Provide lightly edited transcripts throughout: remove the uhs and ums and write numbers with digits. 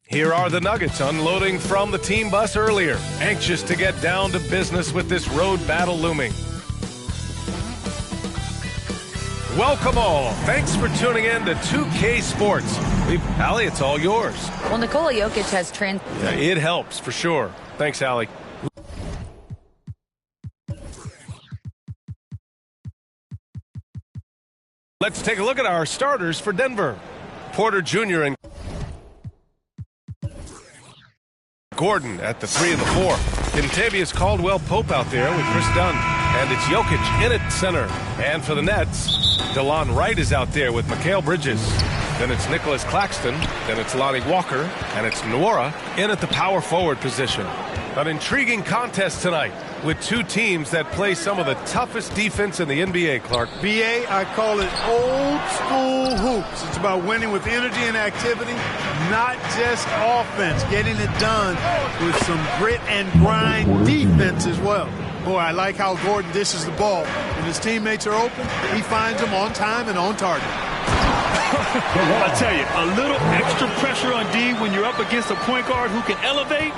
Here are the Nuggets unloading from the team bus earlier, anxious to get down to business with this road battle looming. Welcome all. Thanks for tuning in to 2K Sports. Allie, it's all yours. Well, Nikola Jokic has Yeah, it helps for sure. Thanks, Allie. Let's take a look at our starters for Denver. Porter Jr. and Gordon at the 3 and the 4. Kentavious Caldwell-Pope out there with Chris Dunn. And it's Jokic in at center. And for the Nets, DeLon Wright is out there with Mikal Bridges. Then it's Nicholas Claxton. Then it's Lonnie Walker. And it's Nwora in at the power forward position. An intriguing contest tonight with two teams that play some of the toughest defense in the NBA, Clark. BA, I call it old school hoops. It's about winning with energy and activity, not just offense, getting it done with some grit and grind defense as well. Boy, I like how Gordon dishes the ball. When his teammates are open, he finds them on time and on target. I tell you, a little extra pressure on D when you're up against a point guard who can elevate.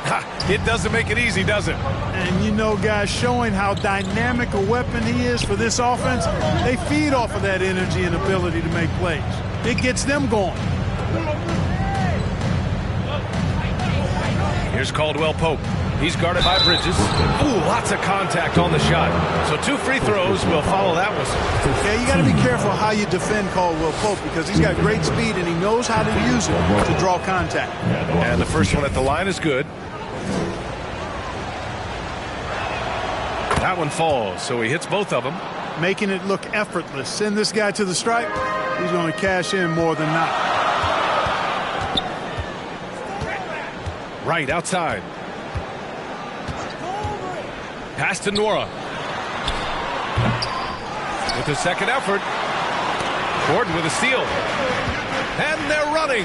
It doesn't make it easy, does it? And you know, guys, showing how dynamic a weapon he is for this offense, they feed off of that energy and ability to make plays. It gets them going. Here's Caldwell-Pope. He's guarded by Bridges. Ooh, lots of contact on the shot. So 2 free throws will follow that whistle. Yeah, you got to be careful how you defend Caldwell-Pope because he's got great speed and he knows how to use it to draw contact. And the first one at the line is good. That one falls, so he hits both of them. Making it look effortless. Send this guy to the stripe. He's going to cash in more than not. Right outside. Pass to Nwora. With the second effort. Gordon with a steal. And they're running.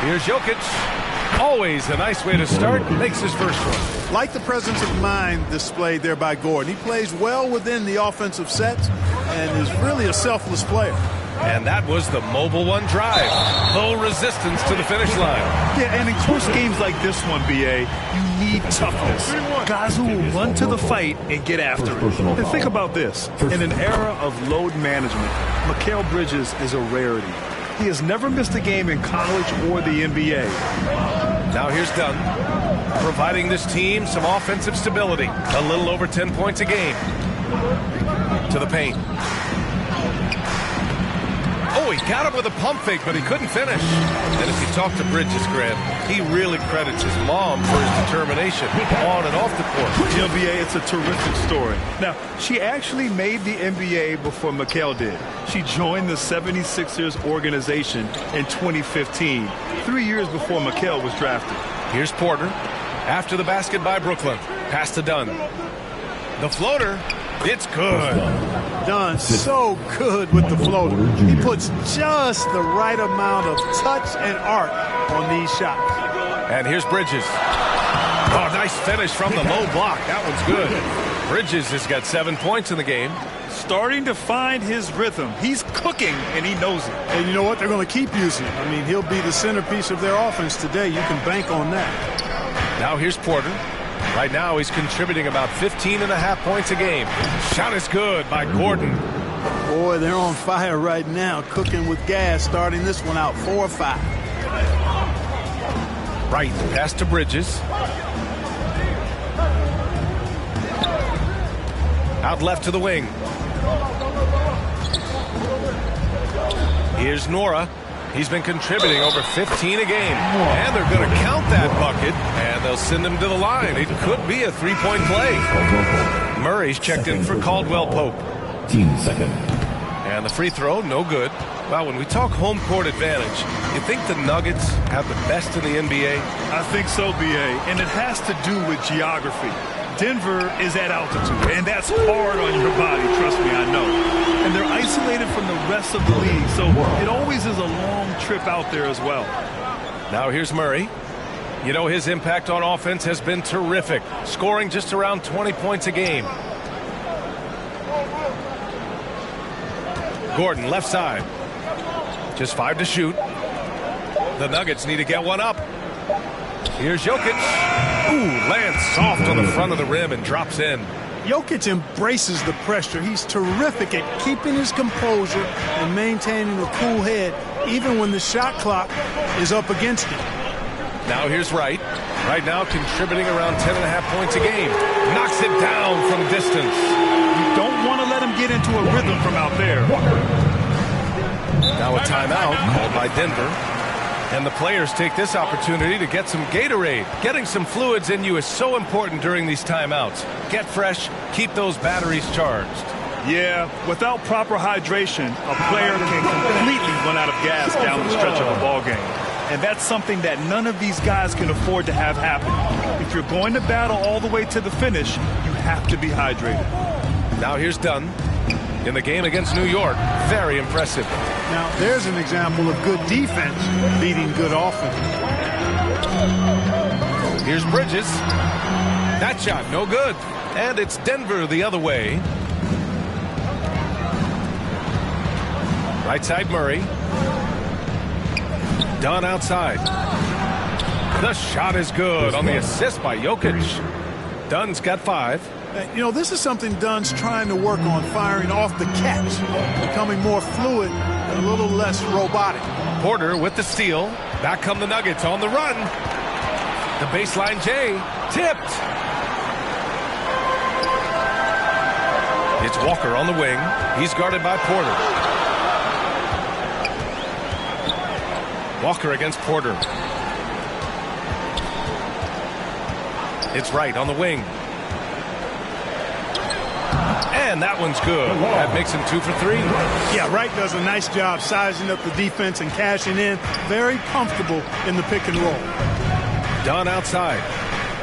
Here's Jokic. Always a nice way to start. Makes his first one. Like the presence of mind displayed there by Gordon. He plays well within the offensive sets and is really a selfless player. And that was the mobile one drive. Low resistance to the finish line. Yeah, and in close games like this one, BA, you need toughness. Guys who will run to the fight and get after it. And think about this. In an era of load management, Mikal Bridges is a rarity. He has never missed a game in college or the NBA. Now here's Dunn, providing this team some offensive stability. A little over 10 points a game. To the paint. Oh, he got him with a pump fake, but he couldn't finish. And if you talk to Bridges, Grant, he really credits his mom for his determination on and off the court. NBA, it's a terrific story. Now, she actually made the NBA before Mikal did. She joined the 76ers organization in 2015, 3 years before Mikal was drafted. Here's Porter. After the basket by Brooklyn. Pass to Dunn. The floater. It's good. Dunn so good with the floater. He puts just the right amount of touch and arc on these shots. And here's Bridges. Oh, nice finish from the low block. That one's good. Bridges has got 7 points in the game. Starting to find his rhythm. He's cooking, and he knows it. And you know what? They're going to keep using him. I mean, he'll be the centerpiece of their offense today. You can bank on that. Now here's Porter. Right now he's contributing about 15.5 points a game. Shot is good by Gordon. Boy, they're on fire right now, cooking with gas, starting this one out 4-5. Right, pass to Bridges. Out left to the wing. Here's Nwora. He's been contributing over 15 a game. And they're going to count that bucket, and they'll send him to the line. It could be a three-point play. Murray's checked in for Caldwell-Pope. Team second. And the free throw, no good. Well, when we talk home court advantage, you think the Nuggets have the best in the NBA? I think so, B.A., and it has to do with geography. Denver is at altitude, and that's hard on your body, trust me, I know. And they're isolated from the rest of the league, so it always is a long trip out there as well. Now here's Murray. You know, his impact on offense has been terrific, scoring just around 20 points a game. Gordon, left side. Just 5 to shoot. The Nuggets need to get one up. Here's Jokic. Ooh, lands soft on the front of the rim and drops in. Jokic embraces the pressure. He's terrific at keeping his composure and maintaining a cool head, even when the shot clock is up against him. Now here's Wright. Right now contributing around 10.5 points a game. Knocks it down from distance. You don't want to let him get into a rhythm from out there. Now a timeout called by Denver. And the players take this opportunity to get some Gatorade. Getting some fluids in you is so important during these timeouts. Get fresh, keep those batteries charged. Yeah, without proper hydration, a player can completely run out of gas down the stretch of a ball game. And that's something that none of these guys can afford to have happen. If you're going to battle all the way to the finish, you have to be hydrated. Now here's Dunn. In the game against New York, very impressive. Now, there's an example of good defense beating good offense. Here's Bridges. That shot, no good. And it's Denver the other way. Right side, Murray. Dunn outside. The shot is good on the assist by Jokic. Dunn's got 5. You know, this is something Dunn's trying to work on, firing off the catch, becoming more fluid and a little less robotic. Porter with the steal. Back come the Nuggets on the run. The baseline J. Tipped. It's Walker on the wing. He's guarded by Porter. Walker against Porter. It's Wright on the wing. And that one's good. That makes him 2 for 3. Yeah, Wright does a nice job sizing up the defense and cashing in. Very comfortable in the pick and roll. Dunn outside.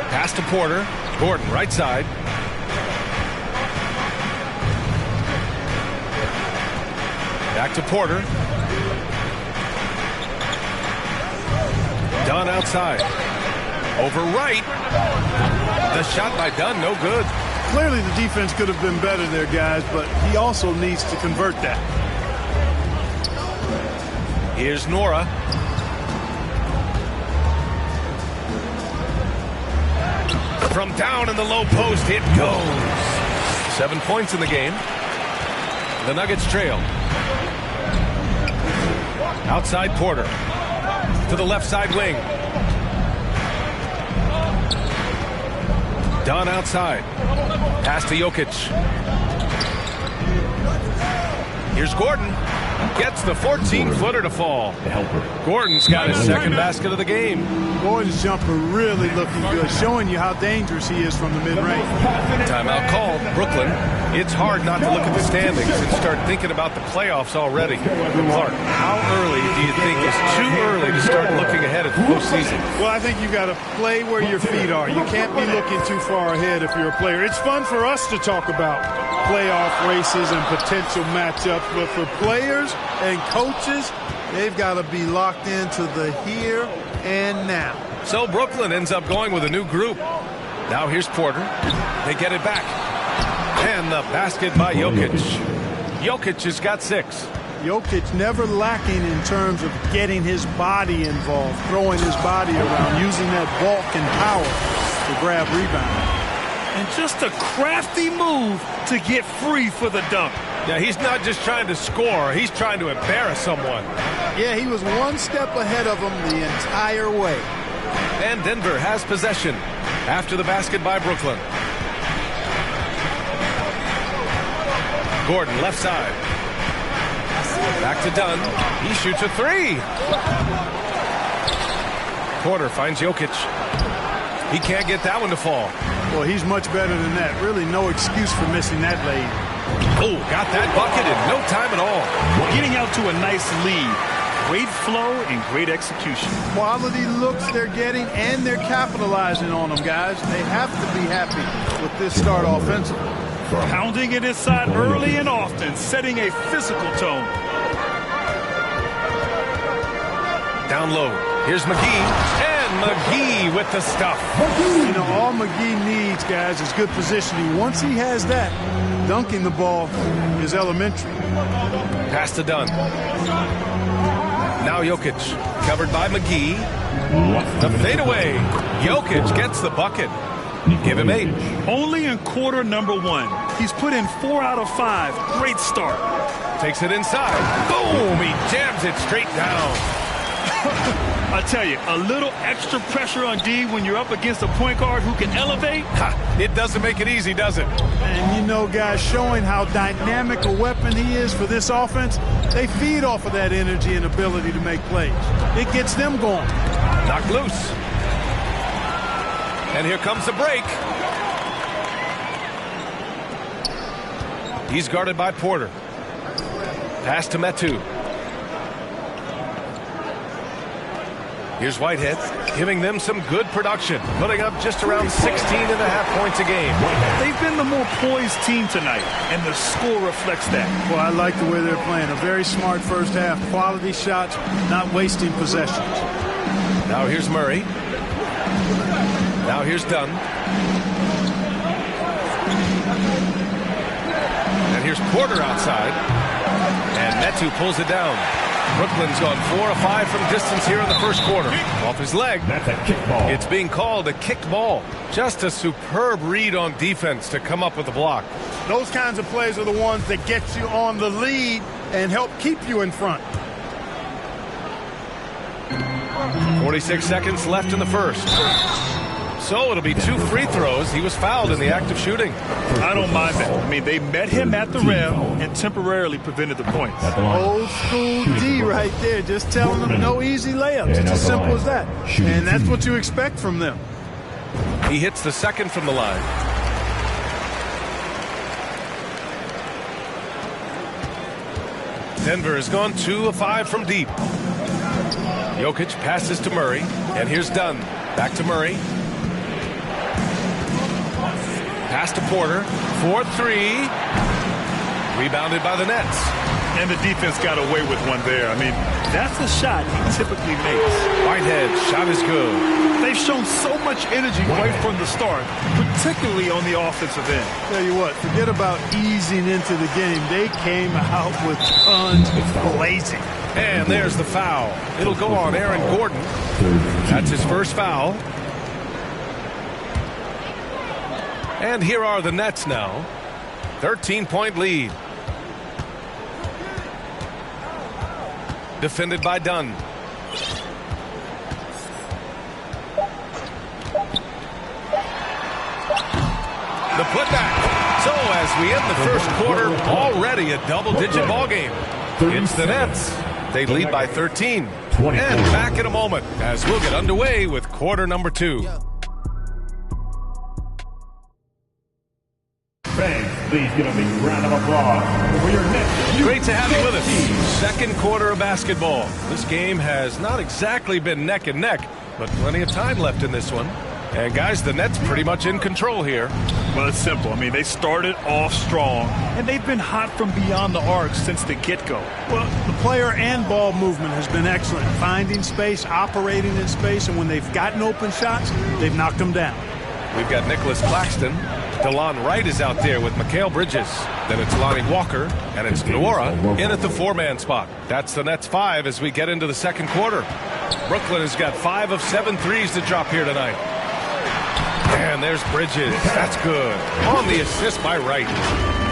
Pass to Porter. Gordon right side. Back to Porter. Dunn outside. Over Wright. The shot by Dunn, no good. Clearly the defense could have been better there, guys, but he also needs to convert that. Here's Nora. From down in the low post, it goes. 7 points in the game. The Nuggets trail. Outside Porter. To the left side wing. Dunn outside. Pass to Jokic. Here's Gordon. Gets the 14-footer to fall. Gordon's got his second basket of the game. Gordon's jumper really looking good, showing you how dangerous he is from the mid-range. Timeout called. Brooklyn. It's hard not to look at the standings and start thinking about the playoffs already. Clark, how early do you think is too early to start looking ahead at the postseason? Well, I think you got to play where your feet are. You can't be looking too far ahead if you're a player. It's fun for us to talk about playoff races and potential matchups, but for players and coaches, they've got to be locked into the here and now. So Brooklyn ends up going with a new group. Now here's Porter. They get it back. And the basket by Jokic. Jokic has got 6. Jokic never lacking in terms of getting his body involved, throwing his body around, using that bulk and power to grab rebounds. And just a crafty move to get free for the dunk. Yeah, he's not just trying to score. He's trying to embarrass someone. Yeah, he was one step ahead of him the entire way. And Denver has possession after the basket by Brooklyn. Gordon, left side. Back to Dunn. He shoots a 3. Porter finds Jokic. He can't get that one to fall. Well, he's much better than that. Really no excuse for missing that lead. Oh, got that bucket in no time at all. Getting out to a nice lead. Great flow and great execution. Quality looks they're getting, and they're capitalizing on them, guys. They have to be happy with this start offensively. Pounding it inside early and often, setting a physical tone. Down low. Here's McGee. And McGee with the stuff. You know, all McGee needs, guys, is good positioning. Once he has that, dunking the ball is elementary. Pass to Dunn. Now Jokic, covered by McGee. The fadeaway. Jokic gets the bucket. Give him 8. Only in quarter number 1. He's put in 4 out of 5. Great start. Takes it inside. Boom! He jams it straight down. I tell you, a little extra pressure on D when you're up against a point guard who can elevate. It doesn't make it easy, does it? And you know, guys, showing how dynamic a weapon he is for this offense, they feed off of that energy and ability to make plays. It gets them going. Knocked loose. And here comes the break. He's guarded by Porter. Pass to Metu. Here's Whitehead, giving them some good production, putting up just around 16.5 points a game. They've been the more poised team tonight, and the score reflects that. Well, I like the way they're playing. A very smart first half. Quality shots, not wasting possessions. Now here's Murray. Now here's Dunn. And here's Porter outside. And Metu pulls it down. Brooklyn's gone 4 of 5 from distance here in the first quarter. Off his leg. That's a kick ball. It's being called a kicked ball. Just a superb read on defense to come up with the block. Those kinds of plays are the ones that get you on the lead and help keep you in front. 46 seconds left in the first. So it'll be 2 free throws. He was fouled in the act of shooting. I don't mind that. I mean, they met him at the rim and temporarily prevented the points. Old school D right there, just telling them no easy layups. It's as simple as that. And that's what you expect from them. He hits the second from the line. Denver has gone 2 of 5 from deep. Jokic passes to Murray, and here's Dunn. Back to Murray. Pass to Porter. 4-3. Rebounded by the Nets. And the defense got away with one there. I mean, that's a shot he typically makes. Whitehead, shot is good. They've shown so much energy right from the start, particularly on the offensive end. Tell you what, forget about easing into the game. They came out with tons blazing. And there's the foul. It'll go on Aaron Gordon. That's his first foul. And here are the Nets now. 13-point lead. Defended by Dunn. The putback. So as we end the first quarter, already a double-digit ball game. It's the Nets. They lead by 13. And back in a moment as we'll get underway with quarter number 2. Fans, please give a big round of applause for your Nets. Great to have you with us. Second quarter of basketball. This game has not exactly been neck and neck, but plenty of time left in this one. And guys, the Nets pretty much in control here. Well, it's simple. I mean, they started off strong, and they've been hot from beyond the arc since the get-go. Well, the player and ball movement has been excellent. Finding space, operating in space, and when they've gotten open shots, they've knocked them down. We've got Nicholas Claxton. DeLon Wright is out there with Mikal Bridges. Then it's Lonnie Walker, and it's Nwora in at the 4-man spot. That's the Nets 5 as we get into the second quarter. Brooklyn has got 5 of 7 threes to drop here tonight. And there's Bridges. That's good. On the assist by Wright.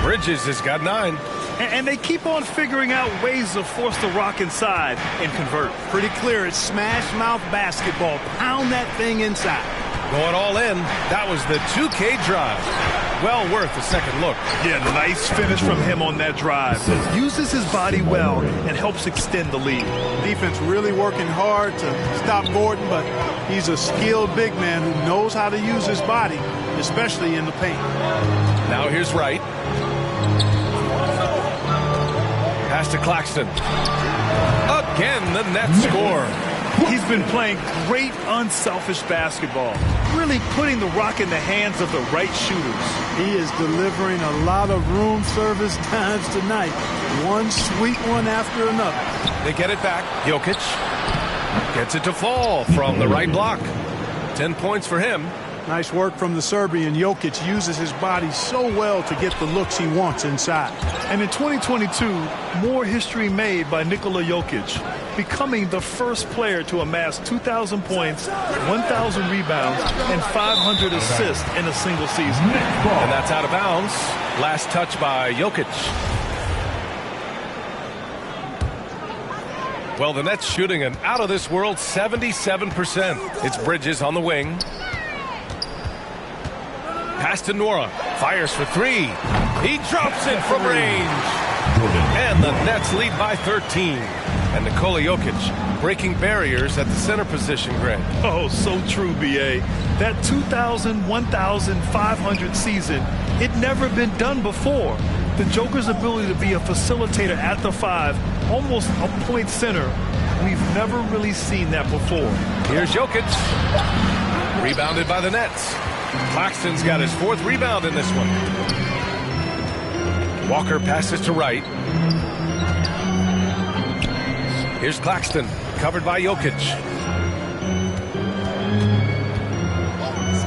Bridges has got 9. And they keep on figuring out ways to force the rock inside and convert. Pretty clear. It's smash mouth basketball. Pound that thing inside. Going all in. That was the 2K drive. Well worth a second look. Yeah, nice finish from him on that drive. Uses his body well and helps extend the lead. Defense really working hard to stop Gordon, but he's a skilled big man who knows how to use his body, especially in the paint. Now here's Wright. Pass to Claxton. Again, the Nets score. He's been playing great, unselfish basketball, really putting the rock in the hands of the right shooters. He is delivering a lot of room service times tonight. One sweet one after another. They get it back. Jokic gets it to fall from the right block. 10 points for him. Nice work from the Serbian. Jokic uses his body so well to get the looks he wants inside. And in 2022, more history made by Nikola Jokic, becoming the first player to amass 2,000 points, 1,000 rebounds, and 500 assists in a single season. And that's out of bounds. Last touch by Jokic. Well, the Nets shooting an out-of-this-world 77%. It's Bridges on the wing. Pass to Nora. Fires for three. He drops it from range. And the Nets lead by 13. And Nikola Jokic breaking barriers at the center position, Greg. Oh, so true, B.A. That 2,000, 1,500 season, it never been done before. The Joker's ability to be a facilitator at the 5, almost a point center, we've never really seen that before. Here's Jokic. Rebounded by the Nets. Claxton's got his 4th rebound in this one. Walker passes to Wright. Here's Claxton, covered by Jokic.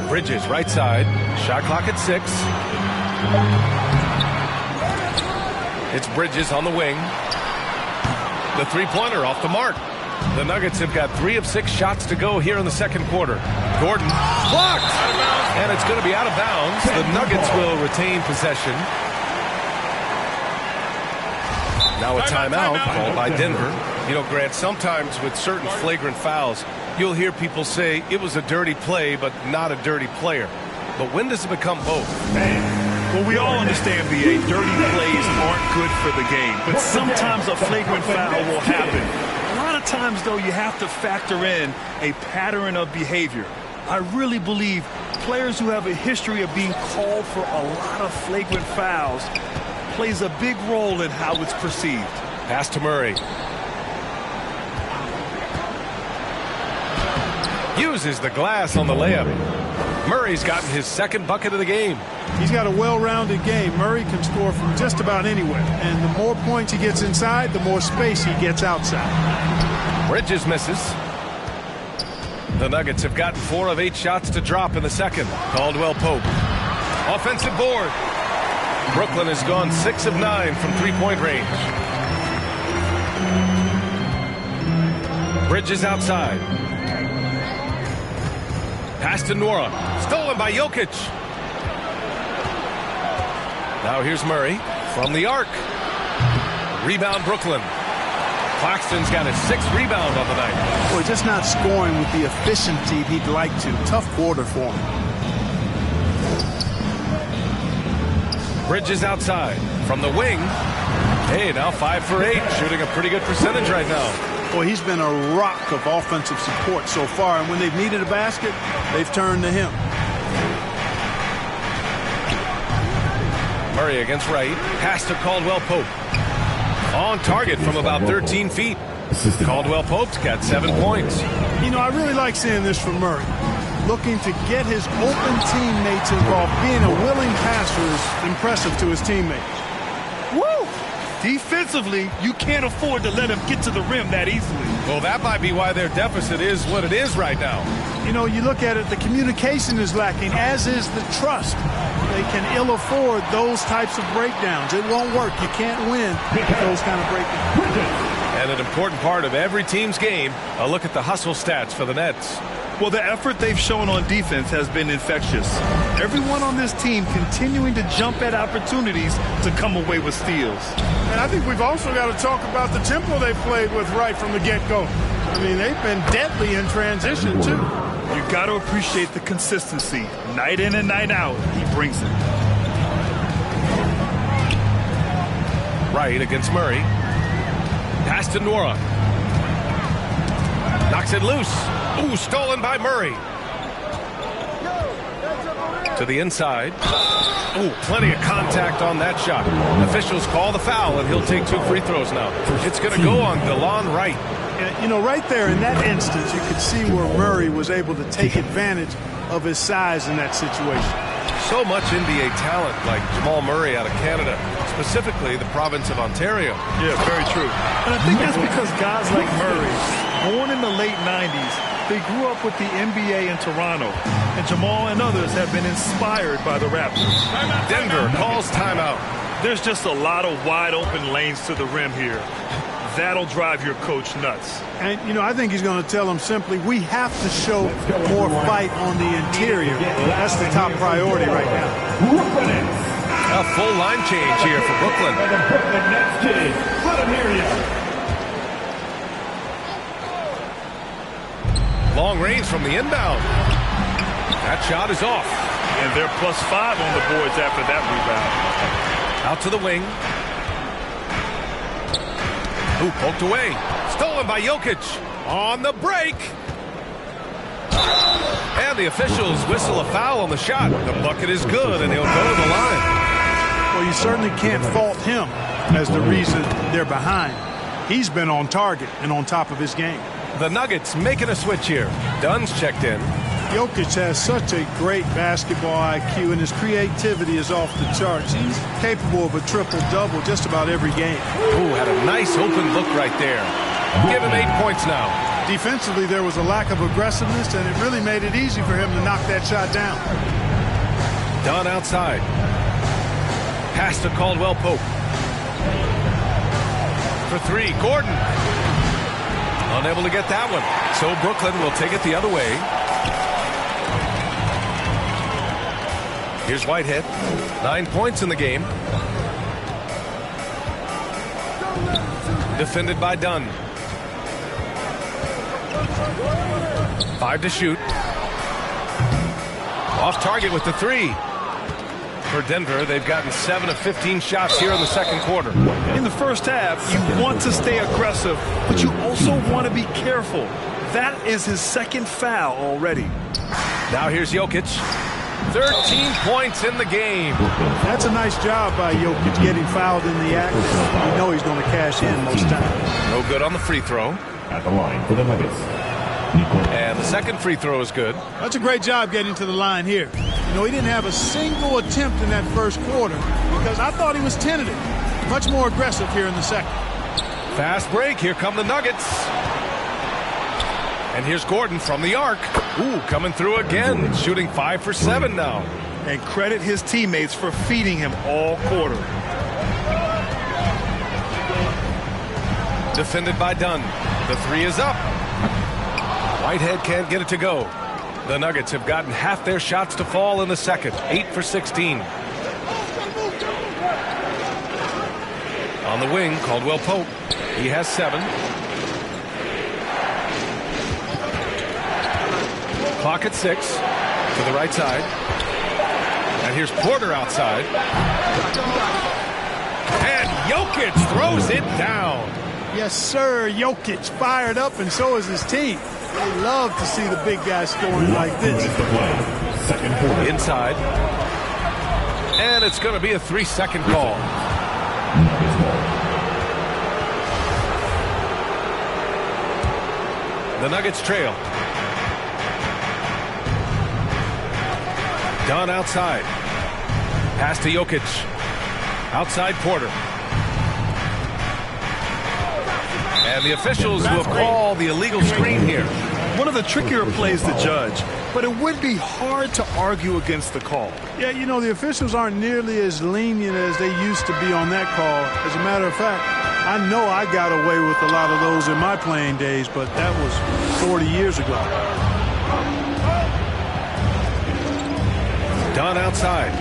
Bridges, right side. Shot clock at 6. It's Bridges on the wing. The three-pointer off the mark. The Nuggets have got 3 of 6 shots to go here in the second quarter. Gordon blocked. And it's going to be out of bounds. The Nuggets will retain possession. Now a timeout called by Denver. You know, Grant, sometimes with certain flagrant fouls, you'll hear people say it was a dirty play, but not a dirty player. But when does it become both? Well, we all understand, B.A., dirty plays aren't good for the game. But sometimes a flagrant foul will happen. A lot of times, though, you have to factor in a pattern of behavior. I really believe players who have a history of being called for a lot of flagrant fouls plays a big role in how it's perceived. Pass to Murray. Uses the glass on the layup. Murray's gotten his 2nd bucket of the game. He's got a well-rounded game. Murray can score from just about anywhere. And the more points he gets inside, the more space he gets outside. Bridges misses. The Nuggets have gotten 4 of 8 shots to drop in the second. Caldwell Pope. Offensive board. Brooklyn has gone 6 of 9 from three-point range. Bridges outside. Pass to Nora. Stolen by Jokic. Now here's Murray from the arc. Rebound Brooklyn. Claxton's got his 6th rebound on the night. Boy, just not scoring with the efficiency he'd like to. Tough quarter for him. Bridges outside from the wing. Hey, now 5 for 8, shooting a pretty good percentage right now. Boy, he's been a rock of offensive support so far, and when they've needed a basket, they've turned to him. Murray against Wright. Pass to Caldwell Pope. On target from about 13 feet. Caldwell Pope's got 7 points. You know, I really like seeing this from Murray. Looking to get his open teammates involved. Being a willing passer is impressive to his teammates. Woo! Defensively, you can't afford to let him get to the rim that easily. Well, that might be why their deficit is what it is right now. You know, you look at it, the communication is lacking, as is the trust. They can ill afford those types of breakdowns. It won't work. You can't win with those kind of breakdowns. And an important part of every team's game, a look at the hustle stats for the Nets. Well, the effort they've shown on defense has been infectious. Everyone on this team continuing to jump at opportunities to come away with steals. And I think we've also got to talk about the tempo they played with right from the get-go. I mean, they've been deadly in transition, too. You got to appreciate the consistency. Night in and night out, he brings it. Wright against Murray. Pass to Nora. Knocks it loose. Ooh, stolen by Murray. To the inside. Ooh, plenty of contact on that shot. Officials call the foul, and he'll take 2 free throws now. It's going to go on DeLon Wright. You know, right there in that instance, you could see where Murray was able to take advantage of his size in that situation. So much NBA talent like Jamal Murray out of Canada, specifically the province of Ontario. Yeah, very true. And I think that's because guys like Murray, born in the late 90s, they grew up with the NBA in Toronto. And Jamal and others have been inspired by the Raptors. Denver calls timeout. There's just a lot of wide open lanes to the rim here. That'll drive your coach nuts. And, you know, I think he's going to tell them simply, we have to show more fight on the interior. That's the top priority right now. A full line change here for Brooklyn. Long range from the inbound. That shot is off. And they're +5 on the boards after that rebound. Out to the wing. Ooh, poked away. Stolen by Jokic. On the break. And the officials whistle a foul on the shot. The bucket is good, and he'll go to the line. Well, you certainly can't fault him as the reason they're behind. He's been on target and on top of his game. The Nuggets making a switch here. Dunn's checked in. Jokic has such a great basketball IQ, and his creativity is off the charts. He's capable of a triple-double just about every game. Ooh, had a nice open look right there. Give him 8 points now. Defensively, there was a lack of aggressiveness, and it really made it easy for him to knock that shot down. Dunn outside. Pass to Caldwell Pope. For 3, Gordon. Unable to get that one. So Brooklyn will take it the other way. Here's Whitehead. 9 points in the game. Defended by Dunn. 5 to shoot. Off target with the 3. For Denver, they've gotten 7 of 15 shots here in the second quarter. In the first half, you want to stay aggressive, but you also want to be careful. That is his second foul already. Now here's Jokic. 13 points in the game. That's a nice job by Jokic getting fouled in the act. You know he's going to cash in most times. No good on the free throw. At the line for the Nuggets. And the second free throw is good. That's a great job getting to the line here. You know, he didn't have a single attempt in that first quarter because I thought he was tentative. Much more aggressive here in the second. Fast break. Here come the Nuggets. And here's Gordon from the arc. Ooh, coming through again. Shooting 5 for 7 now. And credit his teammates for feeding him all quarter. Defended by Dunn. The 3 is up. Whitehead can't get it to go. The Nuggets have gotten half their shots to fall in the second. 8 for 16. On the wing, Caldwell Pope. He has 7. Clock at 6. To the right side. And here's Porter outside. And Jokic throws it down. Yes, sir. Jokic fired up, and so is his team. They love to see the big guy scoring like this. Inside. And it's going to be a 3-second call. The Nuggets trail. Dunn outside. Pass to Jokic. Outside Porter. And the officials will call the illegal screen here. One of the trickier plays to judge, but it would be hard to argue against the call. Yeah, you know, the officials aren't nearly as lenient as they used to be on that call. As a matter of fact, I know I got away with a lot of those in my playing days, but that was 40 years ago. Dunn outside.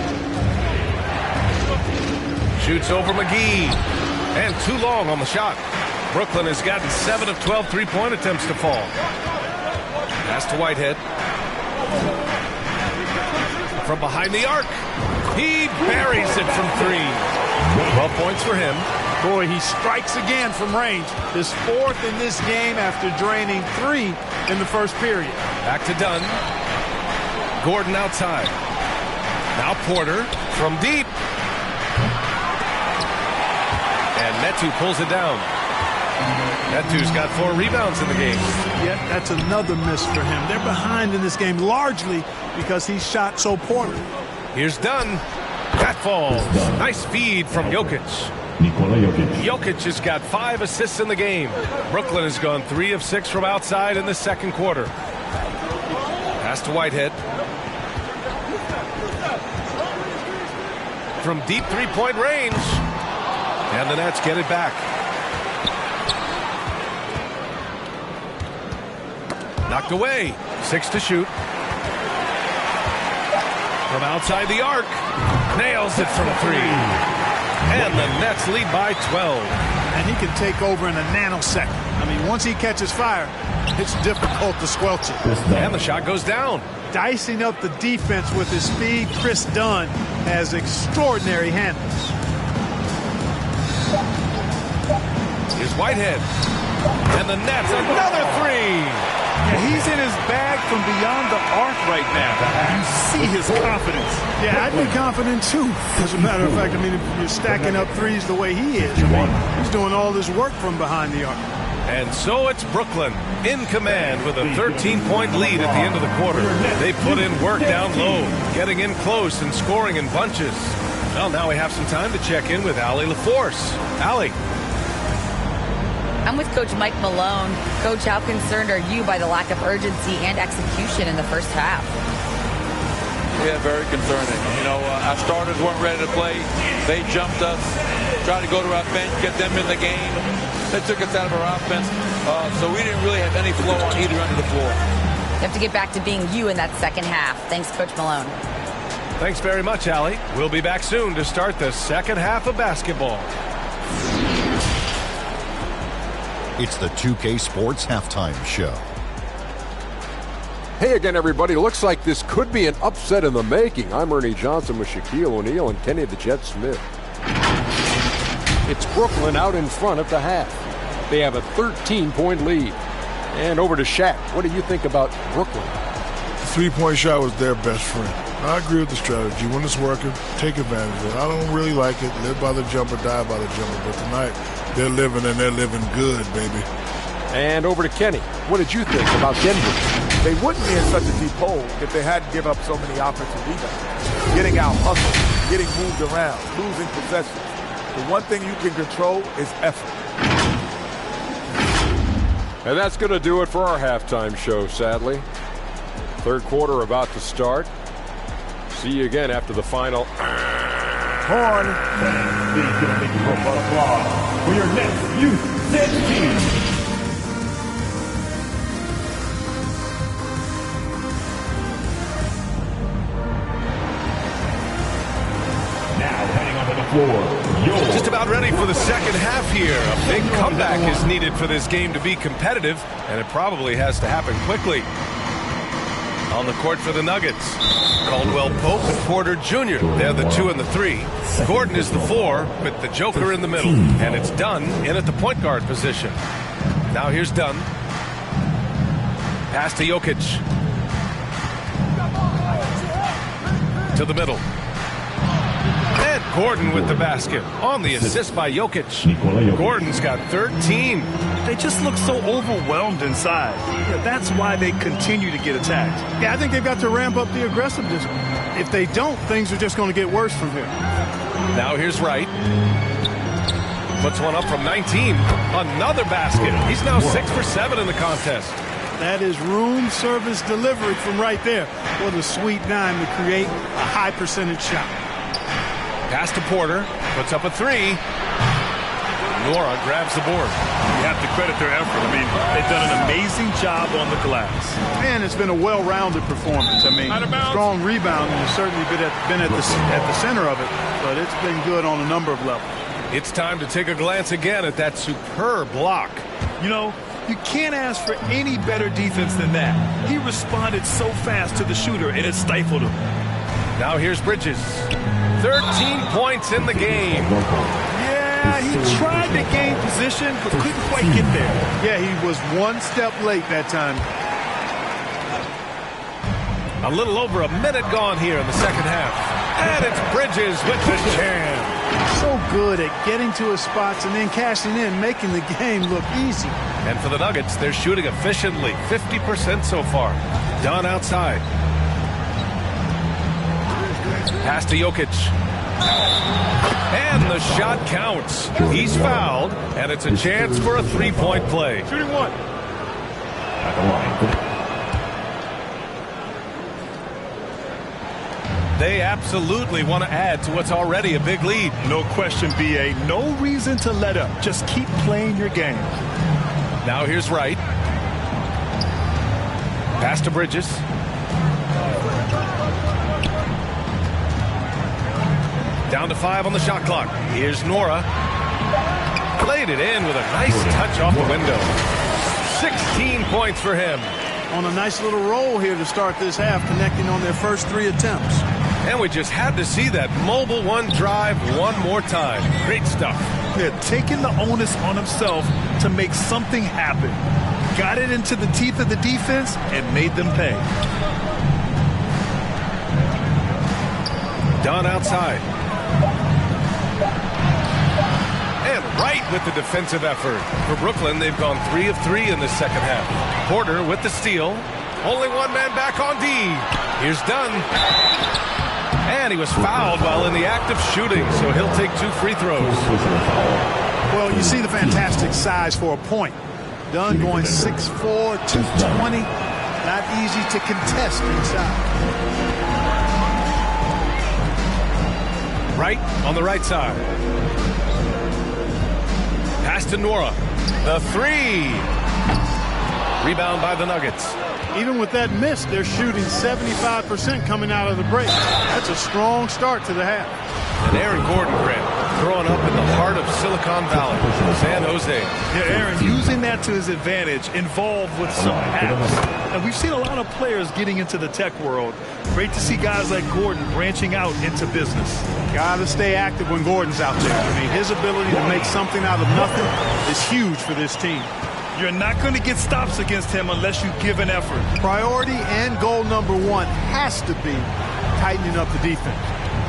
Shoots over McGee. And too long on the shot. Brooklyn has gotten 7 of 12 three-point attempts to fall. Pass to Whitehead. From behind the arc. He buries it from 3. 12 points for him. Boy, he strikes again from range. His 4th in this game after draining 3 in the first period. Back to Dunn. Gordon outside. Now Porter from deep. And Netu pulls it down. Netu's got 4 rebounds in the game. Yeah, that's another miss for him. They're behind in this game largely because he shot so poorly. Here's Dunn. That falls. Nice feed from Jokic. Jokic has got 5 assists in the game. Brooklyn has gone 3 of 6 from outside in the second quarter. Pass to Whitehead. From deep three-point range. And the Nets get it back. Knocked away. 6 to shoot. From outside the arc. Nails it from 3. And the Nets lead by 12. And he can take over in a nanosecond. I mean, once he catches fire, it's difficult to squelch it. And the shot goes down. Dicing up the defense with his speed, Chris Dunn has extraordinary handles. Here's Whitehead. And the Nets, another 3. Yeah, he's in his bag from beyond the arc right now. You see his confidence. Yeah, I'd be confident too. As a matter of fact, I mean, if you're stacking up threes the way he is, I mean, he's doing all this work from behind the arc. And so it's Brooklyn in command with a 13-point lead at the end of the quarter. They put in work down low, getting in close and scoring in bunches. Well, now we have some time to check in with Allie LaForce. Allie. I'm with Coach Mike Malone. Coach, how concerned are you by the lack of urgency and execution in the first half? Yeah, very concerning. You know, our starters weren't ready to play. They jumped us, tried to go to our bench, get them in the game. They took us out of our offense, so we didn't really have any flow on either end of the floor. You have to get back to being you in that second half. Thanks, Coach Malone. Thanks very much, Allie. We'll be back soon to start the second half of basketball. It's the 2K Sports Halftime Show. Hey again, everybody. Looks like this could be an upset in the making. I'm Ernie Johnson with Shaquille O'Neal and Kenny the Jet Smith. It's Brooklyn out in front at the half. They have a 13-point lead. And over to Shaq. What do you think about Brooklyn? The three-point shot was their best friend. I agree with the strategy. When it's working, take advantage of it. I don't really like it. Live by the jumper, die by the jumper. But tonight, they're living and they're living good, baby. And over to Kenny. What did you think about Denver? They wouldn't be in such a deep hole if they hadn't given up so many offensive rebounds. Getting out hustled, getting moved around, losing possessions. The one thing you can control is effort. And that's going to do it for our halftime show, sadly. Third quarter about to start. See you again after the final. Horn. Please give a big applause for your next youth set team. Just about ready for the second half here. A big comeback is needed for this game to be competitive, and it probably has to happen quickly. On the court for the Nuggets, Caldwell Pope and Porter Jr. They're the 2 and the 3. Gordon is the 4 with the Joker in the middle, and it's Dunn in at the point guard position. Now here's Dunn. Pass to Jokic. To the middle. And Gordon with the basket on the assist by Jokic. Gordon's got 13. They just look so overwhelmed inside. Yeah, that's why they continue to get attacked. Yeah, I think they've got to ramp up the aggressiveness. If they don't, things are just going to get worse from here. Now here's Wright. Puts one up from 19. Another basket. He's now 6 for 7 in the contest. That is room service delivery from right there. What a sweet dime to create a high percentage shot. Pass to Porter. Puts up a 3. Nora grabs the board. You have to credit their effort. I mean, they've done an amazing job on the glass. And it's been a well-rounded performance. I mean, strong rebounding has certainly been at the center of it, but it's been good on a number of levels. It's time to take a glance again at that superb block. You know, you can't ask for any better defense than that. He responded so fast to the shooter, and it stifled him. Now here's Bridges. 13 points in the game. Yeah, he tried to gain position, but couldn't quite get there. Yeah, he was one step late that time. A little over a minute gone here in the second half. And it's Bridges with the jam. So good at getting to his spots and then cashing in, making the game look easy. And for the Nuggets, they're shooting efficiently, 50% so far. Dunn outside. Pass to Jokic. And the shot counts. He's fouled, and it's a chance for a three-point play. Shooting one. At the line. They absolutely want to add to what's already a big lead. No question, B.A. No reason to let up. Just keep playing your game. Now here's Wright. Pass to Bridges. Down to 5 on the shot clock. Here's Nora. Played it in with a nice touch off the window. 16 points for him. On a nice little roll here to start this half, connecting on their first 3 attempts. And we just had to see that mobile one drive one more time. Great stuff. Yeah, taking the onus on himself to make something happen. Got it into the teeth of the defense and made them pay. Dunn outside. And right with the defensive effort. For Brooklyn, they've gone 3 of 3 in the second half. Porter with the steal. Only one man back on D. Here's Dunn. And he was fouled while in the act of shooting, so he'll take 2 free throws. Well, you see the fantastic size for a point. Dunn going 6'4", 220. Not easy to contest inside. Right on the right side. Pass to Nora. The 3. Rebound by the Nuggets. Even with that miss, they're shooting 75% coming out of the break. That's a strong start to the half. And Aaron Gordon, Grant, growing up in the heart of Silicon Valley, San Jose. Yeah, Aaron, using that to his advantage, involved with some apps. And we've seen a lot of players getting into the tech world. Great to see guys like Gordon branching out into business. Got to stay active when Gordon's out there. I mean, his ability to make something out of nothing is huge for this team. You're not going to get stops against him unless you give an effort. Priority and goal number 1 has to be tightening up the defense.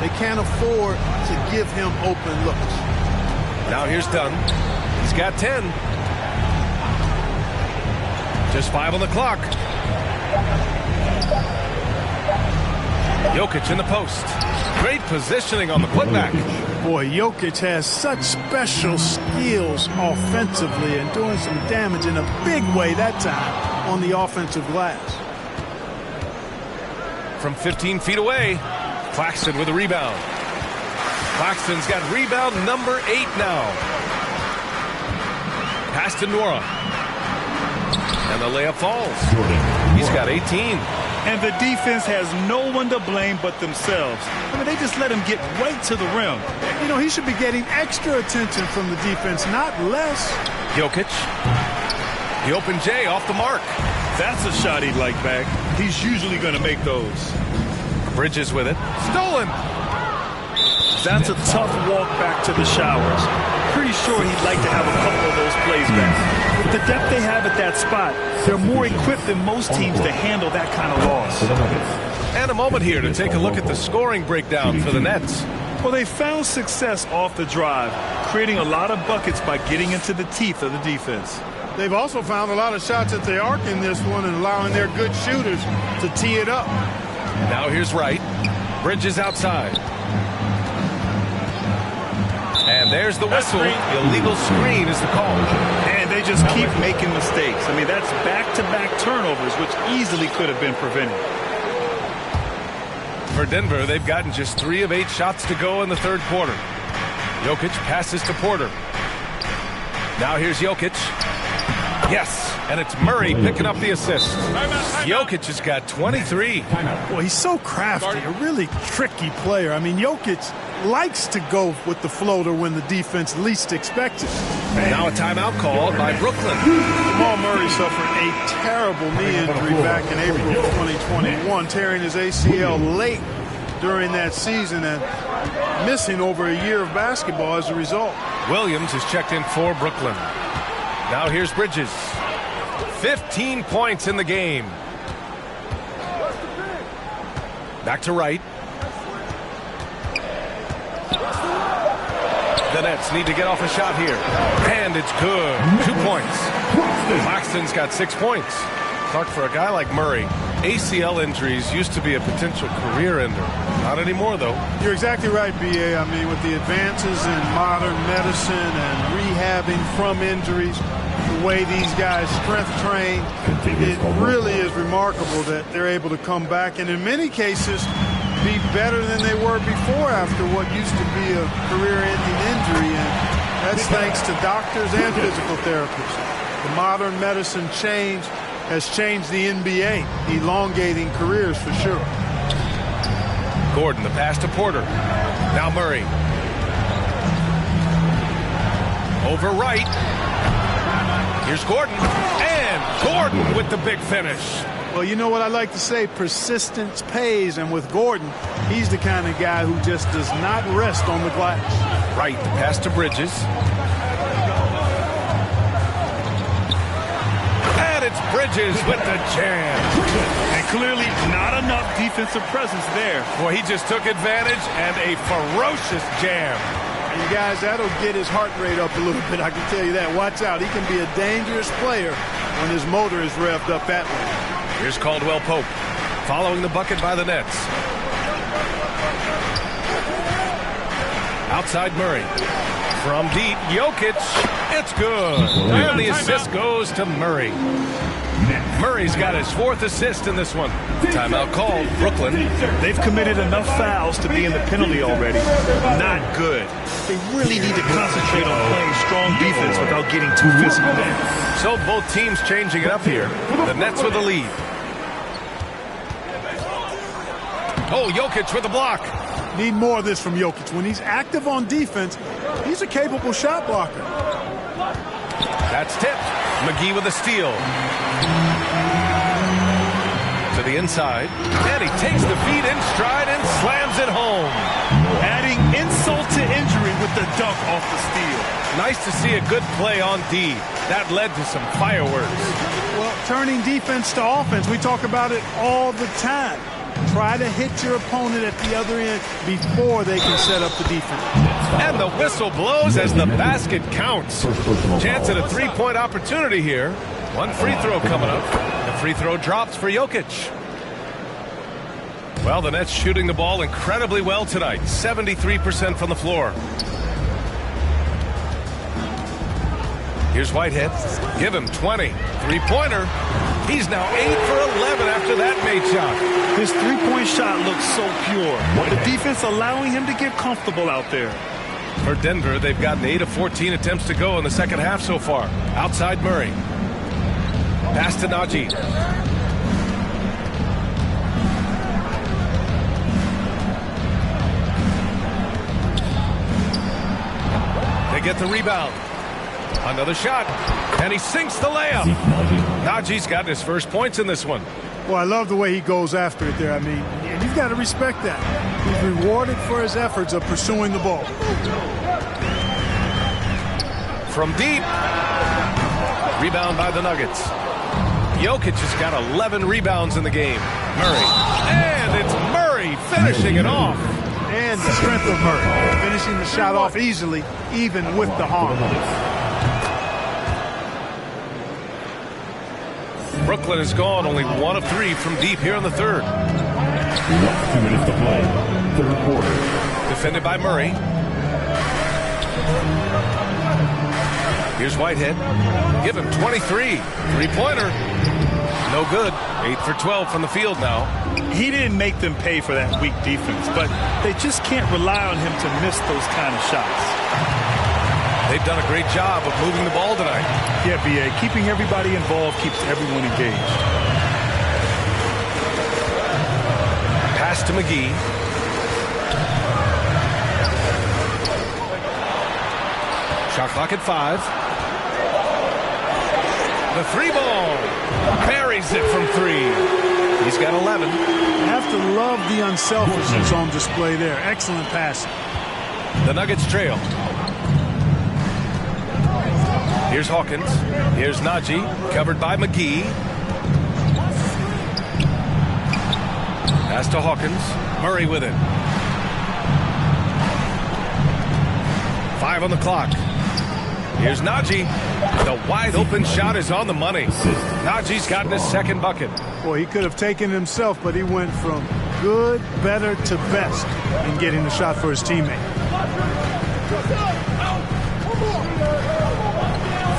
They can't afford to give him open looks. Now here's Dunn. He's got 10. Just 5 on the clock. Jokic in the post. Great positioning on the putback. Boy, Jokic has such special skills offensively and doing some damage in a big way that time on the offensive glass. From 15 feet away, Claxton with a rebound. Claxton's got rebound number 8 now. Pass to Nora. And the layup falls. He's got 18. And the defense has no one to blame but themselves. I mean, they just let him get right to the rim. You know, he should be getting extra attention from the defense, not less. Jokic. The open J off the mark. That's a shot he'd like back. He's usually going to make those. Bridges with it. Stolen. That's a tough walk back to the showers. Pretty sure he'd like to have a couple of those plays back. With the depth they have at that spot, they're more equipped than most teams to handle that kind of loss. And a moment here to take a look at the scoring breakdown for the Nets. Well, they found success off the drive, creating a lot of buckets by getting into the teeth of the defense. They've also found a lot of shots at the arc in this one and allowing their good shooters to tee it up. Now here's Wright. Bridges outside. And there's the whistle. Illegal screen is the call. And they just keep making mistakes. I mean, that's back-to-back turnovers, which easily could have been prevented. For Denver, they've gotten just 3 of 8 shots to go in the third quarter. Jokic passes to Porter. Now here's Jokic. Yes, and it's Murray picking up the assist. Jokic has got 23. Boy, he's so crafty, a really tricky player. I mean, Jokic likes to go with the floater when the defense least expects it. Now a timeout called by Brooklyn. Jamal Murray suffered a terrible knee injury back in April of 2021, tearing his ACL late during that season and missing over a year of basketball as a result. Williams is checked in for Brooklyn. Now here's Bridges. 15 points in the game. Back to Wright. The Nets need to get off a shot here. And it's good. 2 points. Claxton's got 6 points. Clark, for a guy like Murray, ACL injuries used to be a potential career ender. Not anymore, though. You're exactly right, B.A. I mean, with the advances in modern medicine and rehabbing from injuries, the way these guys strength train, it really is remarkable that they're able to come back and in many cases be better than they were before after what used to be a career-ending injury, and that's thanks to doctors and physical therapists. The modern medicine change has changed the NBA, elongating careers for sure. Gordon, the pass to Porter. Now Murray. Over right. Here's Gordon. And Gordon with the big finish. Well, you know what I like to say? Persistence pays. And with Gordon, he's the kind of guy who just does not rest on the glass. Right. The pass to Bridges. It's Bridges with the jam. And clearly not enough defensive presence there. Well, he just took advantage and a ferocious jam. And guys, that'll get his heart rate up a little bit, I can tell you that. Watch out. He can be a dangerous player when his motor is revved up that way. Here's Caldwell Pope following the bucket by the Nets. Outside Murray. From deep, Jokic, it's good. And the assist goes to Murray. Murray's got his 4th assist in this one. Timeout called, Brooklyn. They've committed enough fouls to be in the penalty already. Not good. They really need to concentrate on playing strong defense without getting too physical there. So both teams changing it up here. The Nets with the lead. Oh, Jokic with the block. Need more of this from Jokic. When he's active on defense, he's a capable shot blocker. That's tipped. McGee with a steal. To the inside. And he takes the feed in stride and slams it home. Adding insult to injury with the dunk off the steal. Nice to see a good play on D. That led to some fireworks. Well, turning defense to offense, we talk about it all the time. Try to hit your opponent at the other end before they can set up the defense. And the whistle blows as the basket counts. Chance at a 3-point opportunity here. One free throw coming up. The free throw drops for Jokic. Well, the Nets shooting the ball incredibly well tonight. 73% from the floor. Here's Whitehead. Give him 20. Three-pointer. He's now 8 for 11 after that made shot. His three-point shot looks so pure. The defense allowing him to get comfortable out there. For Denver, they've gotten 8 of 14 attempts to go in the second half so far. Outside Murray. Pass to Najee. They get the rebound. Another shot. And he sinks the layup. Najee's got his first points in this one. Well, I love the way he goes after it there. I mean, and you've got to respect that. He's rewarded for his efforts of pursuing the ball. From deep. Rebound by the Nuggets. Jokic has got 11 rebounds in the game. Murray. And it's Murray finishing it off. And the strength of Murray. Finishing the shot off easily, even with the harm. Brooklyn has gone only 1 of 3 from deep here in the third. 2 minutes to play. Third quarter. Defended by Murray. Here's Whitehead. Give him 23. Three-pointer. No good. 8 for 12 from the field now. He didn't make them pay for that weak defense, but they just can't rely on him to miss those kind of shots. They've done a great job of moving the ball tonight. Yeah, B.A. Keeping everybody involved keeps everyone engaged. Pass to McGee. Shot clock at 5. The 3 ball. Buries it from 3. He's got 11. You have to love the unselfishness on display there. Excellent passing. The Nuggets trail. Here's Hawkins. Here's Najee. Covered by McGee. Pass to Hawkins. Murray with it. 5 on the clock. Here's Najee. The wide open shot is on the money. Najee's gotten his second bucket. Boy, he could have taken it himself, but he went from good, better to best in getting the shot for his teammate.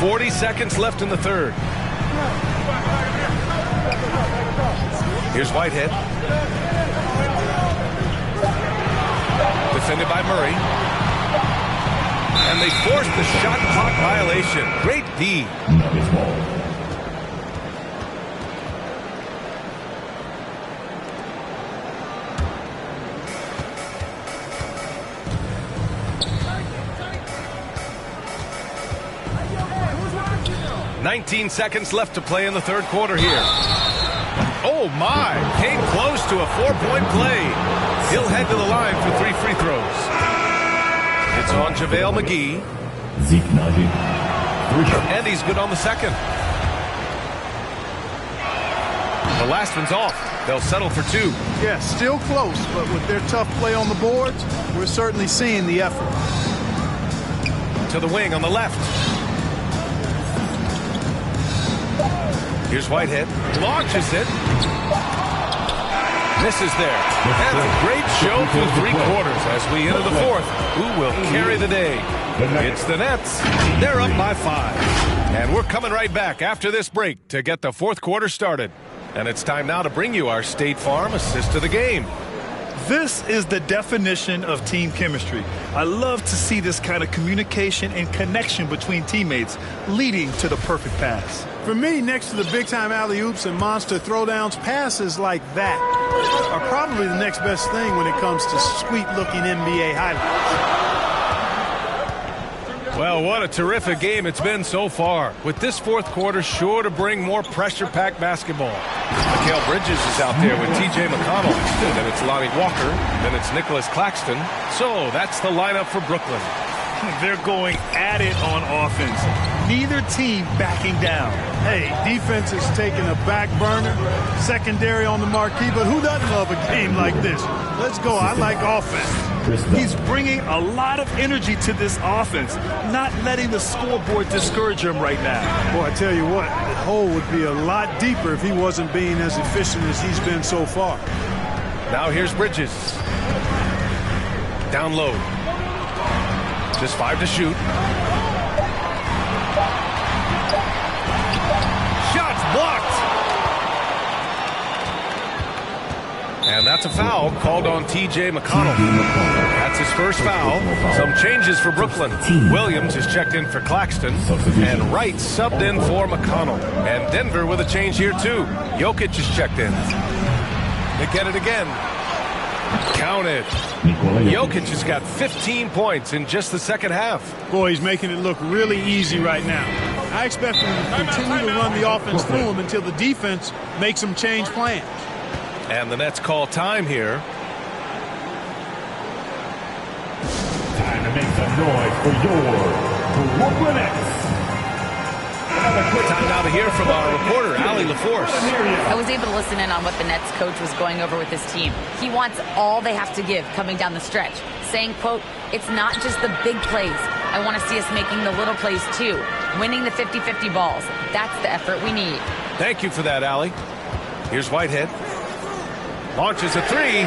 40 seconds left in the third. Here's Whitehead. Defended by Murray. And they forced the shot clock violation. Great D. Nuggets ball. "19 seconds left to play in the third quarter here. Oh my, came close to a 4-point play. He'll head to the line for 3 free throws. It's on JaVale McGee. Zeke Najee. And he's good on the second. The last one's off. They'll settle for 2. Yeah, still close, but with their tough play on the boards, we're certainly seeing the effort. To the wing on the left. Here's Whitehead. Launches it. Misses there. And a great show through 3 quarters as we enter the fourth. Who will carry the day? It's the Nets. They're up by 5. And we're coming right back after this break to get the fourth quarter started. And it's time now to bring you our State Farm assist of the game. This is the definition of team chemistry. I love to see this kind of communication and connection between teammates leading to the perfect pass. For me, next to the big-time alley-oops and monster throwdowns, passes like that are probably the next best thing when it comes to sweet-looking NBA highlights. Well, what a terrific game it's been so far. With this fourth quarter sure to bring more pressure-packed basketball. Mikal Bridges is out there with T.J. McConnell. Then it's Lonnie Walker. Then it's Nicholas Claxton. So that's the lineup for Brooklyn. They're going at it on offense. Neither team backing down. Hey, defense is taking a back burner, secondary on the marquee, but who doesn't love a game like this? Let's go. I like offense. He's bringing a lot of energy to this offense, not letting the scoreboard discourage him right now. Boy, I tell you what, the hole would be a lot deeper if he wasn't being as efficient as he's been so far. Now here's Bridges. Down low. Just 5 to shoot. Shots blocked. And that's a foul called on T.J. McConnell. That's his first foul. Some changes for Brooklyn. Williams is checked in for Claxton. And Wright subbed in for McConnell. And Denver with a change here too. Jokic is checked in. They get it again. Counted. Jokic has got 15 points in just the second half. Boy, he's making it look really easy right now. I expect him to continue to run the offense through him until the defense makes him change plans. And the Nets call time here. Time to make some noise for your Brooklyn Nets. Time now to hear from our reporter, Allie LaForce. I was able to listen in on what the Nets coach was going over with his team. He wants all they have to give coming down the stretch, saying, quote, "It's not just the big plays. I want to see us making the little plays too, winning the 50-50 balls. That's the effort we need." Thank you for that, Allie. Here's Whitehead. Launches a 3.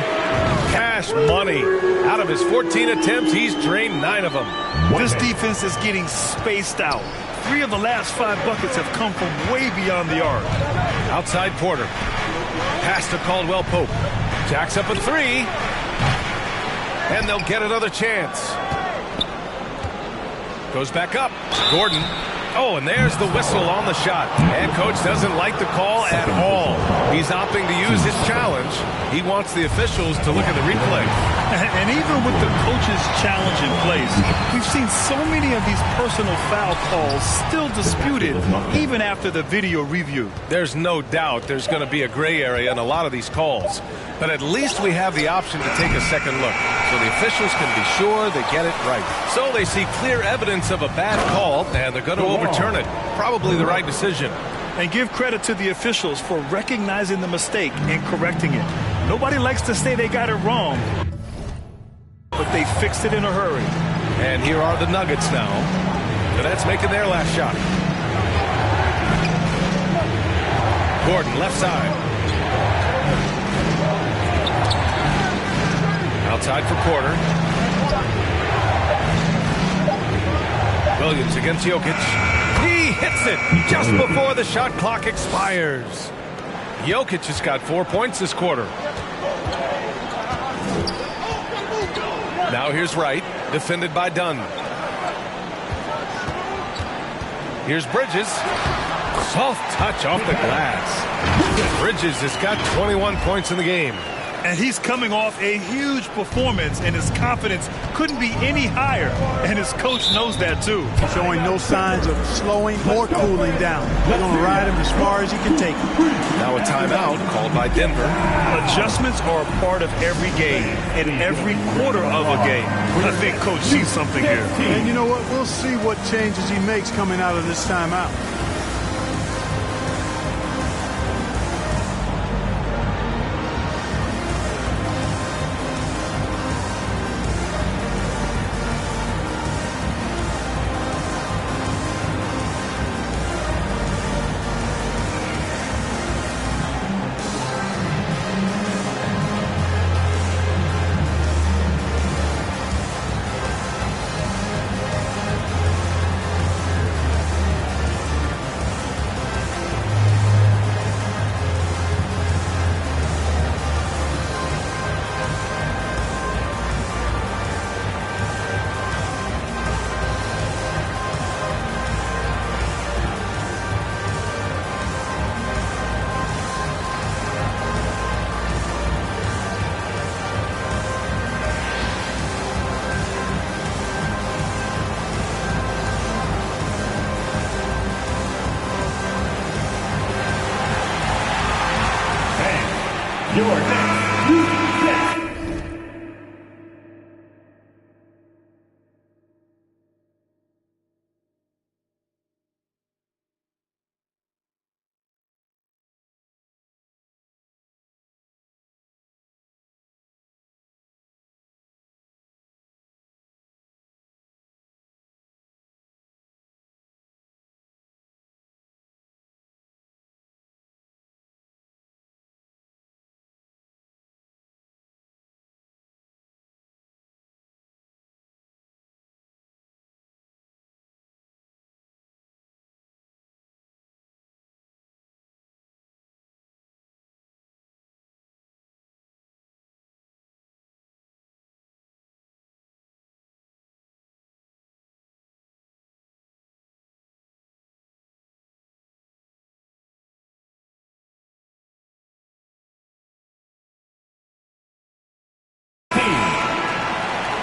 Cash money. Out of his 14 attempts, he's drained 9 of them. This defense is getting spaced out. 3 of the last 5 buckets have come from way beyond the arc. Outside Porter. Pass to Caldwell Pope. Jacks up a 3. And they'll get another chance. Goes back up. Gordon. Oh, and there's the whistle on the shot. And coach doesn't like the call at all. He's opting to use his challenge. He wants the officials to look at the replay. And even with the coach's challenge in place, we've seen so many of these personal foul calls still disputed even after the video review. There's no doubt there's going to be a gray area in a lot of these calls. But at least we have the option to take a second look, so the officials can be sure they get it right. So they see clear evidence of a bad call, and they're going to overturn it. Probably the right decision. And give credit to the officials for recognizing the mistake and correcting it. Nobody likes to say they got it wrong, but they fixed it in a hurry. And here are the Nuggets now. The Nets making their last shot. Gordon, left side. Outside for Porter. Williams against Jokic. He hits it just before the shot clock expires. Jokic has got 4 points this quarter. Now here's Wright, defended by Dunn. Here's Bridges. Soft touch off the glass. Bridges has got 21 points in the game. And he's coming off a huge performance, and his confidence couldn't be any higher. And his coach knows that, too. Showing no signs of slowing or cooling down. They're going to ride him as far as he can take him. Now a timeout called by Denver. Adjustments are a part of every game and every quarter of a game. I think Coach sees something here. And you know what? We'll see what changes he makes coming out of this timeout.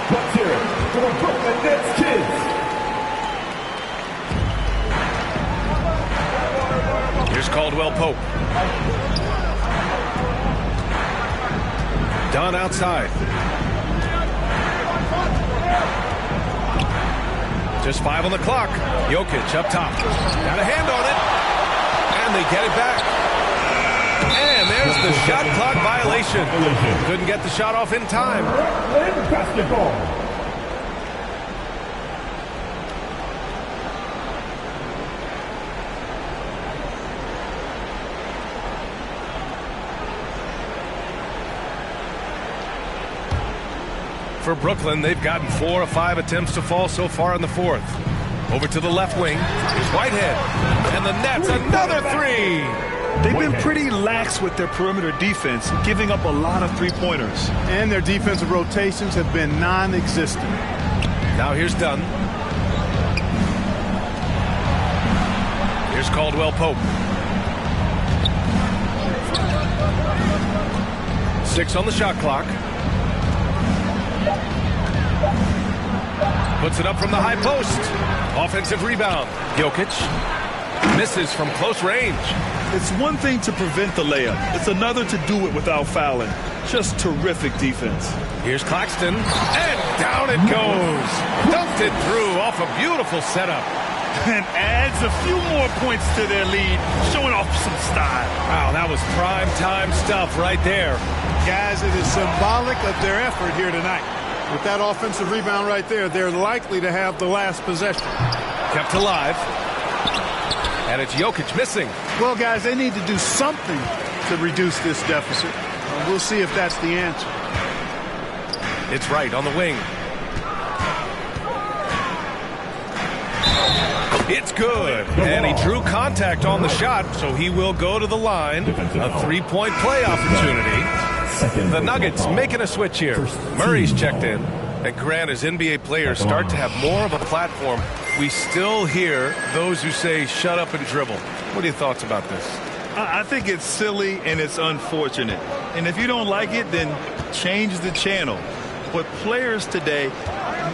Let's hear it for the Brooklyn Nets kids. Here's Caldwell Pope. Dunn outside. Just 5 on the clock. Jokic up top. Got a hand on it. And they get it back. And there's the shot clock violation. Couldn't get the shot off in time. Basketball. For Brooklyn, they've gotten 4 of 5 attempts to fall so far in the fourth. Over to the left wing is Whitehead. And the Nets, another three. They've been pretty lax with their perimeter defense, giving up a lot of three-pointers. And their defensive rotations have been non-existent. Now here's Dunn. Here's Caldwell Pope. 6 on the shot clock. Puts it up from the high post. Offensive rebound. Jokic misses from close range. It's one thing to prevent the layup. It's another to do it without fouling. Just terrific defense. Here's Claxton. And down it goes. Dunked it through off a beautiful setup. And adds a few more points to their lead, showing off some style. Wow, that was prime time stuff right there. Guys, it is symbolic of their effort here tonight. With that offensive rebound right there, they're likely to have the last possession. Kept alive. And it's Jokic missing. Well, guys, they need to do something to reduce this deficit. We'll see if that's the answer. It's Wright on the wing. It's good. And he drew contact on the shot, so he will go to the line. A three-point play opportunity. The Nuggets making a switch here. Murray's checked in. And Grant, as NBA players start to have more of a platform, we still hear those who say, shut up and dribble. What are your thoughts about this? I think it's silly and it's unfortunate. And if you don't like it, then change the channel. But players today,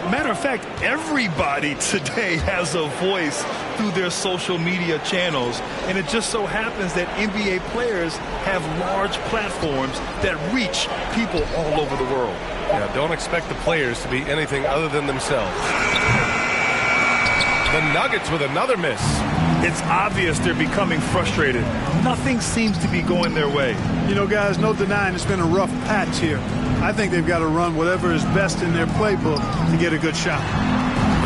matter of fact, everybody today has a voice through their social media channels. And it just so happens that NBA players have large platforms that reach people all over the world. Yeah, don't expect the players to be anything other than themselves. The Nuggets with another miss. It's obvious they're becoming frustrated. Nothing seems to be going their way. You know, guys, no denying it's been a rough patch here. I think they've got to run whatever is best in their playbook to get a good shot.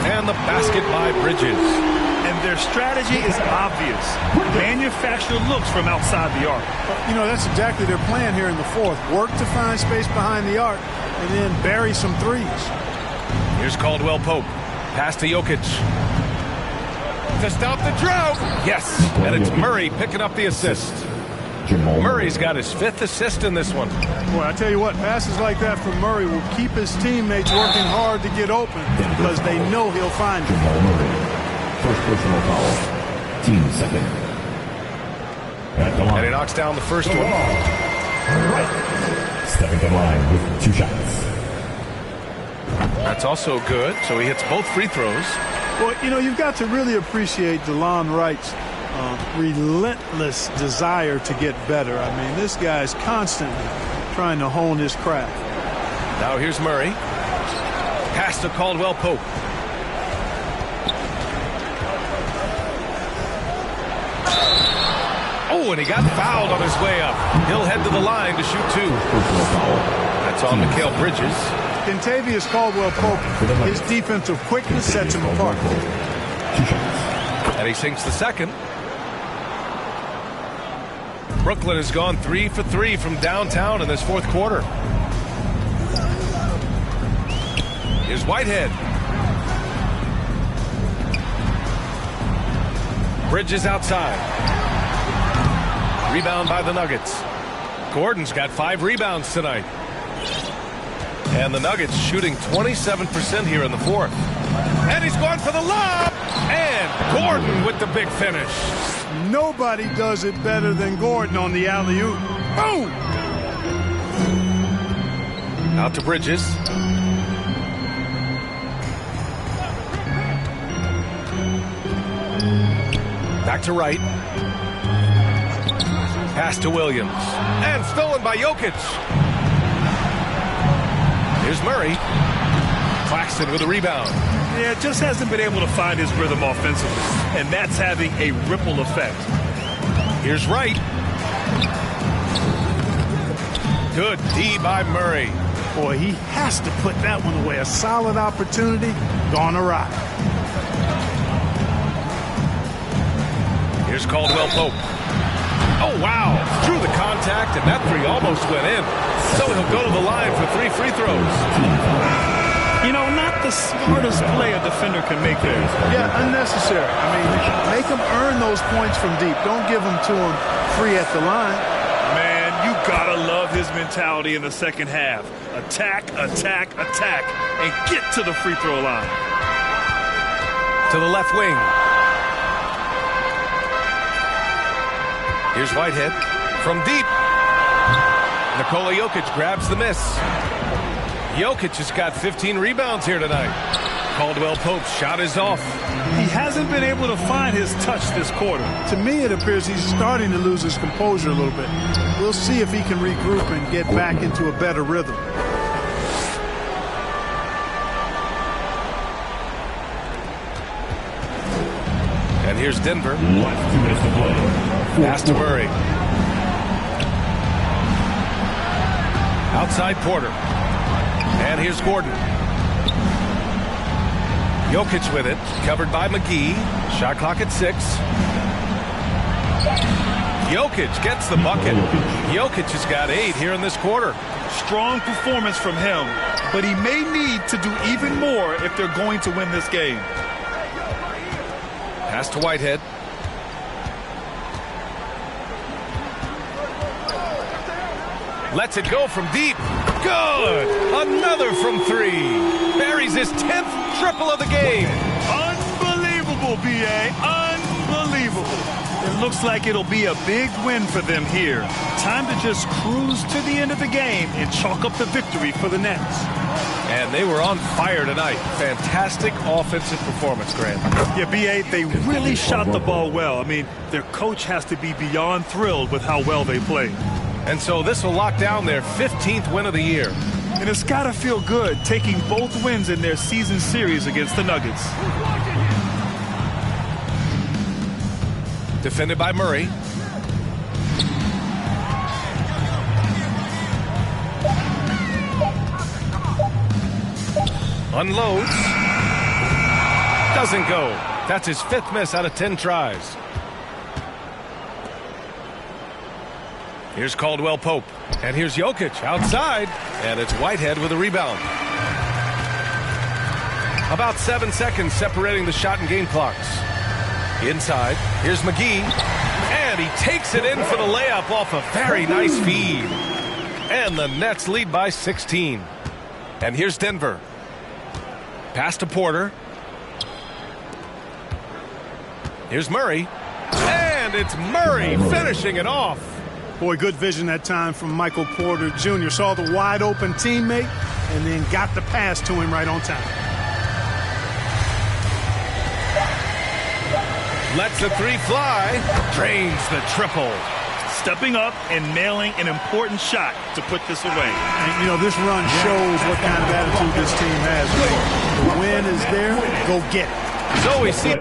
And the basket by Bridges. And their strategy is obvious. Manufacture looks from outside the arc. You know, that's exactly their plan here in the fourth. Work to find space behind the arc and then bury some threes. Here's Caldwell Pope. Pass to Jokic. To stop the drought. Yes, and it's Murray picking up the assist. Murray's got his 5th assist in this one. Boy, I tell you what, passes like that from Murray will keep his teammates working hard to get open because they know he'll find it. First personal foul. Team second. And he knocks down the first one. Right. Stepping to the line with 2 shots. That's also good, so he hits both free throws. Well, you know, you've got to really appreciate DeLon Wright's relentless desire to get better. I mean, this guy's constantly trying to hone his craft. Now here's Murray. Pass to Caldwell Pope. Oh, and he got fouled on his way up. He'll head to the line to shoot 2. That's on Mikal Bridges. Kentavious Caldwell-Pope, his defensive quickness sets him apart. And he sinks the second. Brooklyn has gone 3 for 3 from downtown in this fourth quarter. Here's Whitehead. Bridges outside. Rebound by the Nuggets. Gordon's got 5 rebounds tonight. And the Nuggets shooting 27% here in the fourth. And he's going for the lob. And Gordon with the big finish. Nobody does it better than Gordon on the alley-oop. Boom! Out to Bridges. Back to Wright. Pass to Williams. And stolen by Jokic. Here's Murray. Claxton with a rebound. Yeah, just hasn't been able to find his rhythm offensively. And that's having a ripple effect. Here's Wright. Good D by Murray. Boy, he has to put that one away. A solid opportunity gone awry. Here's Caldwell Pope. Oh, wow. Through the contact, and that 3 almost went in. So he'll go to the line for 3 free throws. You know, not the smartest play a defender can make there. Yeah, unnecessary. I mean, make them earn those points from deep. Don't give them to them free at the line. Man, you gotta love his mentality in the second half. Attack, attack, attack, and get to the free throw line. To the left wing. Here's Whitehead from deep. Nikola Jokic grabs the miss. Jokic has got 15 rebounds here tonight. Caldwell Pope's shot is off. He hasn't been able to find his touch this quarter. To me, it appears he's starting to lose his composure a little bit. We'll see if he can regroup and get back into a better rhythm. And here's Denver. Pass to Murray. Outside Porter. And here's Gordon. Jokic with it, covered by McGee. Shot clock at 6. Jokic gets the bucket. Jokic has got 8 here in this quarter. Strong performance from him, but he may need to do even more if they're going to win this game. Pass to Whitehead. Lets it go from deep. Good. Another from 3. Buries his 10th triple of the game. Unbelievable, B.A. Unbelievable. It looks like it'll be a big win for them here. Time to just cruise to the end of the game and chalk up the victory for the Nets. And they were on fire tonight. Fantastic offensive performance, Grant. Yeah, B.A., they really shot the ball well. I mean, their coach has to be beyond thrilled with how well they played. And so this will lock down their 15th win of the year. And it's got to feel good taking both wins in their season series against the Nuggets. Defended by Murray. Unloads. Doesn't go. That's his 5th miss out of 10 tries. Here's Caldwell Pope. And here's Jokic outside. And it's Whitehead with a rebound. About 7 seconds separating the shot and game clocks. Inside. Here's McGee. And he takes it in for the layup off a very nice feed. And the Nets lead by 16. And here's Denver. Pass to Porter. Here's Murray. And it's Murray finishing it off. Boy, good vision that time from Michael Porter Jr. Saw the wide open teammate and then got the pass to him right on time. Lets the 3 fly. Drains the triple. Stepping up and nailing an important shot to put this away. And, you know, this run shows what kind of attitude this team has. The win is there. Go get it. So we see